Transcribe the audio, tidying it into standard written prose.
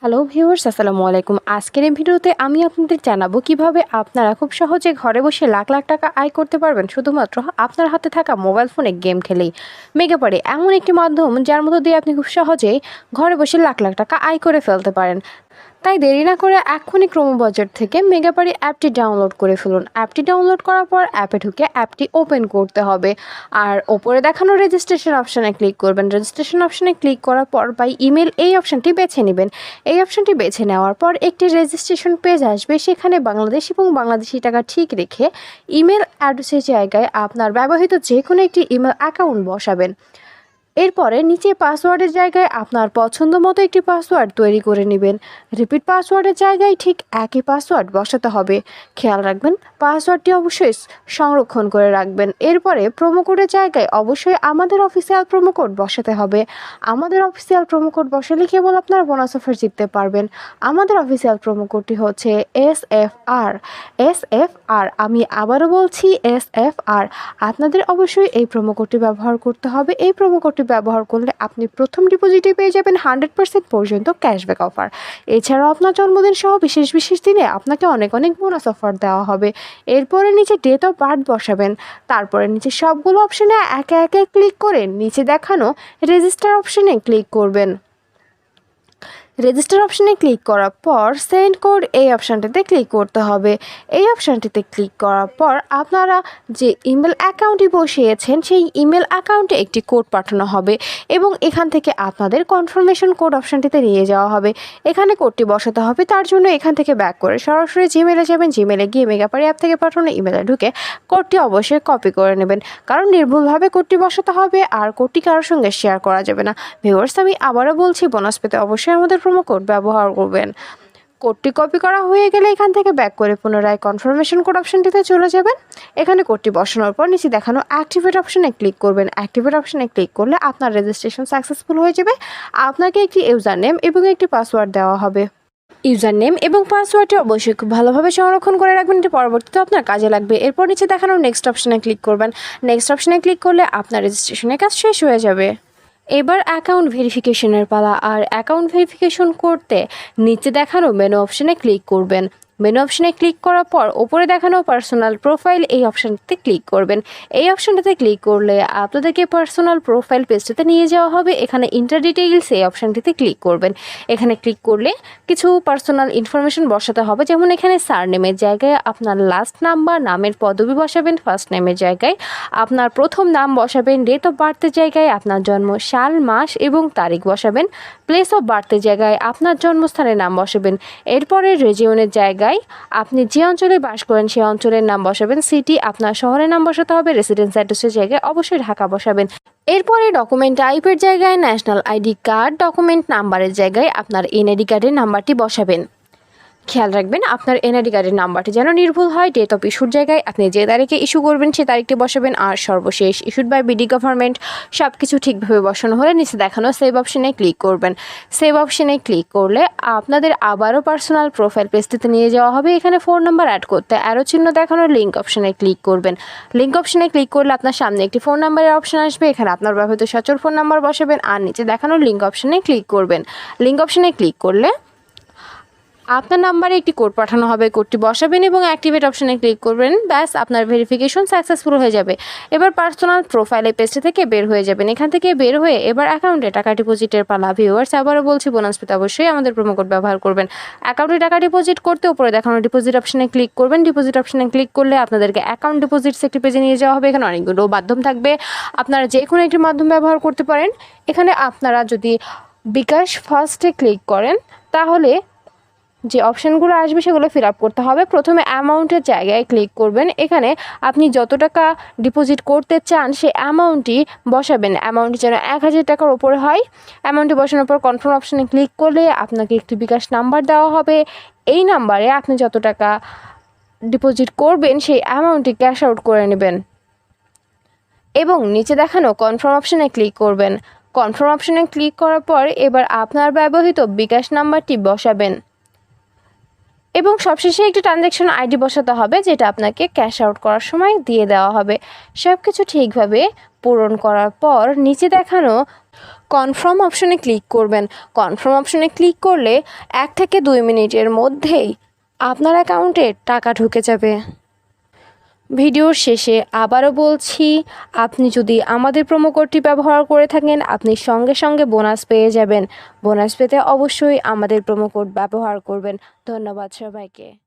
Hello viewers, আসসালামু আলাইকুম। আজকের এই ভিডিওতে আমি আপনাদের জানাবো কিভাবে আপনারা খুব সহজে ঘরে বসে লাখ লাখ টাকা আয় করতে পারবেন শুধুমাত্র আপনার হাতে থাকা মোবাইল ফোনে গেম খেলেই। মেগাপারে এমন একটি মাধ্যম যার মধ্য দিয়ে আপনি খুব সহজেই ঘরে বসে লাখ লাখ টাকা আয় করে ফেলতে পারেন। তাই দেরি না করে এক্ষুনি ক্রোমবাজার থেকে মেগাপারি অ্যাপটি ডাউনলোড করে ফেলুন। অ্যাপটি ডাউনলোড করার পর অ্যাপে ঢুকে অ্যাপটি ওপেন করতে হবে, আর ওপরে দেখানো রেজিস্ট্রেশন অপশানে ক্লিক করবেন। রেজিস্ট্রেশন অপশানে ক্লিক করার পর বাই ইমেল এই অপশানটি বেছে নেবেন। এই অপশানটি বেছে নেওয়ার পর একটি রেজিস্ট্রেশন পেজ আসবে, সেখানে বাংলাদেশ এবং বাংলাদেশি টাকা ঠিক রেখে ইমেল অ্যাড্রেসের জায়গায় আপনার ব্যবহৃত যে কোনো একটি ইমেল অ্যাকাউন্ট বসাবেন। এরপরে নিচে পাসওয়ার্ডের জায়গায় আপনার পছন্দ মতো একটি পাসওয়ার্ড তৈরি করে নেবেন। রিপিট পাসওয়ার্ডের জায়গায় ঠিক একই পাসওয়ার্ড বসাতে হবে। খেয়াল রাখবেন পাসওয়ার্ডটি অবশ্যই সংরক্ষণ করে রাখবেন। এরপরে প্রোমো কোডের জায়গায় অবশ্যই আমাদের অফিসিয়াল প্রোমো কোড বসাতে হবে। আমাদের অফিসিয়াল প্রোমো কোড বসালে কেবল আপনারা বোনাস অফার জিততে পারবেন। আমাদের অফিসিয়াল প্রোমো কোডটি হচ্ছে SFR। আমি আবারও বলছি SFR। আপনাদের অবশ্যই এই প্রোমো কোডটি ব্যবহার করতে হবে। এই প্রোমো কোডটি ব্যবহার করলে আপনি প্রথম ডিপোজিটে পেয়ে যাবেন 100% পর্যন্ত ক্যাশব্যাক অফার। এছাড়াও আপনার জন্মদিন সহ বিশেষ বিশেষ দিনে আপনাকে অনেক অনেক বোনাস অফার দেওয়া হবে। এরপরে নিচে ডেট অফ বার্থ বসাবেন। তারপরে নিচে সবগুলো অপশানে একে একে ক্লিক করে নিচে দেখানো রেজিস্টার অপশানে ক্লিক করবেন। রেজিস্টার অপশানে ক্লিক করার পর সেন্ড কোড এই অপশানটিতে ক্লিক করতে হবে। এই অপশানটিতে ক্লিক করার পর আপনারা যে ইমেল অ্যাকাউন্টটি বসিয়েছেন সেই ইমেল অ্যাকাউন্টে একটি কোড পাঠানো হবে এবং এখান থেকে আপনাদের কনফার্মেশন কোড অপশানটিতে নিয়ে যাওয়া হবে। এখানে কোডটি বসাতে হবে, তার জন্য এখান থেকে ব্যাক করে সরাসরি জিমেলে যাবেন। জিমেলে গিয়ে মেগাপারি অ্যাপ থেকে পাঠানো ইমেলে ঢুকে কোডটি অবশ্যই কপি করে নেবেন, কারণ নির্ভুলভাবে কোডটি বসাতে হবে আর কোডটি কারোর সঙ্গে শেয়ার করা যাবে না। ভিউয়ার্স, আমি আবারও বলছি, বোনাস পেতে অবশ্যই আমাদের প্রোমো কোড ব্যবহার করবেন। কোডটি কপি করা হয়ে গেলে এখান থেকে ব্যাক করে পুনরায় কনফার্মেশন কোড অপশানটিতে চলে যাবেন। এখানে কোডটি বসানোর পর নিচে দেখানো অ্যাক্টিভেট অপশানে ক্লিক করবেন। অ্যাক্টিভেট অপশানে ক্লিক করলে আপনার রেজিস্ট্রেশন সাকসেসফুল হয়ে যাবে। আপনাকে একটি ইউজার নেম এবং একটি পাসওয়ার্ড দেওয়া হবে। ইউজার নেম এবং পাসওয়ার্ডটি অবশ্যই খুব ভালোভাবে সংরক্ষণ করে রাখবেন, এটি পরবর্তীতে আপনার কাজে লাগবে। এরপর নিচে দেখানো নেক্সট অপশানে ক্লিক করবেন। নেক্সট অপশানে ক্লিক করলে আপনার রেজিস্ট্রেশনের কাজ শেষ হয়ে যাবে। এবার অ্যাকাউন্ট ভেরিফিকেশনের পালা। আর অ্যাকাউন্ট ভেরিফিকেশন করতে নিচে দেখানো মেনু অপশানে ক্লিক করবেন। মেনু অপশানে ক্লিক করার পর ওপরে দেখানো পার্সোনাল প্রোফাইল এই অপশানটিতে ক্লিক করবেন। এই অপশানটাতে ক্লিক করলে আপনাদেরকে পার্সোনাল প্রোফাইল পেজটাতে নিয়ে যাওয়া হবে। এখানে ইন্টার ডিটেইলস এই অপশানটিতে ক্লিক করবেন। এখানে ক্লিক করলে কিছু পার্সোনাল ইনফরমেশন বসাতে হবে, যেমন এখানে সারনেমের জায়গায় আপনার লাস্ট নাম্বার, নামের পদবি বসাবেন। ফার্স্ট নেমের জায়গায় আপনার প্রথম নাম বসাবেন। ডেট অফ বার্থের জায়গায় আপনার জন্ম সাল, মাস এবং তারিখ বসাবেন। প্লেস অফ বার্থের জায়গায় আপনার জন্মস্থানের নাম বসাবেন। এরপরে রিজিয়নের জায়গায় আপনি যে অঞ্চলে বাস করেন সেই অঞ্চলের নাম বসাবেন। সিটি আপনার শহরের নাম বসাতে হবে। রেসিডেন্স অ্যাড্রেসের জায়গায় অবশ্যই ঢাকা বসাবেন। এরপরে ডকুমেন্ট টাইপের জায়গায় ন্যাশনাল আইডি কার্ড, ডকুমেন্ট নাম্বারের জায়গায় আপনার এনআইডি কার্ডের নাম্বারটি বসাবেন। খেয়াল রাখবেন আপনার এনআইডি কার্ডের নাম্বারটি যেন নির্ভুল হয়। ডেট অফ ইস্যুর জায়গায় আপনি যে তারিখে ইস্যু করবেন সেই তারিখটি বসাবেন। আর সর্বশেষ ইস্যুড বাই বিডি গভর্নমেন্ট। সব কিছু ঠিকভাবে বসানো হলে নিচে দেখানো সেভ অপশানে ক্লিক করবেন। সেভ অপশানে ক্লিক করলে আপনাদের আবারও পার্সোনাল প্রোফাইল পেজটিতে নিয়ে যাওয়া হবে। এখানে ফোন নাম্বার অ্যাড করতে অ্যারো চিহ্ন দেখানো লিঙ্ক অপশানে ক্লিক করবেন। লিঙ্ক অপশানে ক্লিক করলে আপনার সামনে একটি ফোন নাম্বারের অপশান আসবে। এখানে আপনার ব্যবহৃত সচল ফোন নাম্বার বসাবেন আর নিচে দেখানো লিঙ্ক অপশানে ক্লিক করবেন। লিঙ্ক অপশানে ক্লিক করলে আপনার নাম্বারে একটি কোড পাঠানো হবে। কোডটি বসাবেন এবং অ্যাক্টিভেট অপশানে ক্লিক করবেন। ব্যাস, আপনার ভেরিফিকেশন সাকসেসফুল হয়ে যাবে। এবার পার্সোনাল প্রোফাইলে পেজটি থেকে বের হয়ে যাবেন। এখান থেকে বের হয়ে এবার অ্যাকাউন্টে টাকা ডিপোজিটের পালা। ভিউয়ার্স, আবারও বলছি, বোনাস পেতে অবশ্যই আমাদের প্রোমো কোড ব্যবহার করবেন। অ্যাকাউন্টে টাকা ডিপোজিট করতে উপরে দেখানো ডিপোজিট অপশানে ক্লিক করবেন। ডিপোজিট অপশানে ক্লিক করলে আপনাদেরকে অ্যাকাউন্ট ডিপোজিটস একটি পেজে নিয়ে যাওয়া হবে। এখানে অনেকগুলো মাধ্যম থাকবে, আপনারা যে কোনো একটি মাধ্যম ব্যবহার করতে পারেন। এখানে আপনারা যদি বিকাশ ফার্স্টে ক্লিক করেন তাহলে যে অপশানগুলো আসবে সেগুলো ফিল আপ করতে হবে। প্রথমে অ্যামাউন্টের জায়গায় ক্লিক করবেন। এখানে আপনি যত টাকা ডিপোজিট করতে চান সেই অ্যামাউন্টটি বসাবেন। অ্যামাউন্টটি যেন 1000 টাকার ওপরে হয়। অ্যামাউন্টটি বসানোর পর কনফার্ম অপশানে ক্লিক করলে আপনাকে একটি বিকাশ নাম্বার দেওয়া হবে। এই নাম্বারে আপনি যত টাকা ডিপোজিট করবেন সেই অ্যামাউন্টটি ক্যাশ আউট করে নেবেন এবং নিচে দেখানো কনফার্ম অপশানে ক্লিক করবেন। কনফার্ম অপশানে ক্লিক করার পর এবার আপনার ব্যবহৃত বিকাশ নাম্বারটি বসাবেন এবং সবশেষে একটি ট্রানজ্যাকশন আইডি বসাতে হবে, যেটা আপনাকে ক্যাশ আউট করার সময় দিয়ে দেওয়া হবে। সব কিছু ঠিকভাবে পূরণ করার পর নিচে দেখানো কনফার্ম অপশনে ক্লিক করবেন। কনফার্ম অপশনে ক্লিক করলে 1 থেকে 2 মিনিটের মধ্যেই আপনার অ্যাকাউন্টে টাকা ঢুকে যাবে। ভিডিওর শেষে আবারও বলছি, আপনি যদি আমাদের প্রোমো কোডটি ব্যবহার করে থাকেন আপনি সঙ্গে সঙ্গে বোনাস পেয়ে যাবেন। বোনাস পেতে অবশ্যই আমাদের প্রোমো কোড ব্যবহার করবেন। ধন্যবাদ সবাইকে।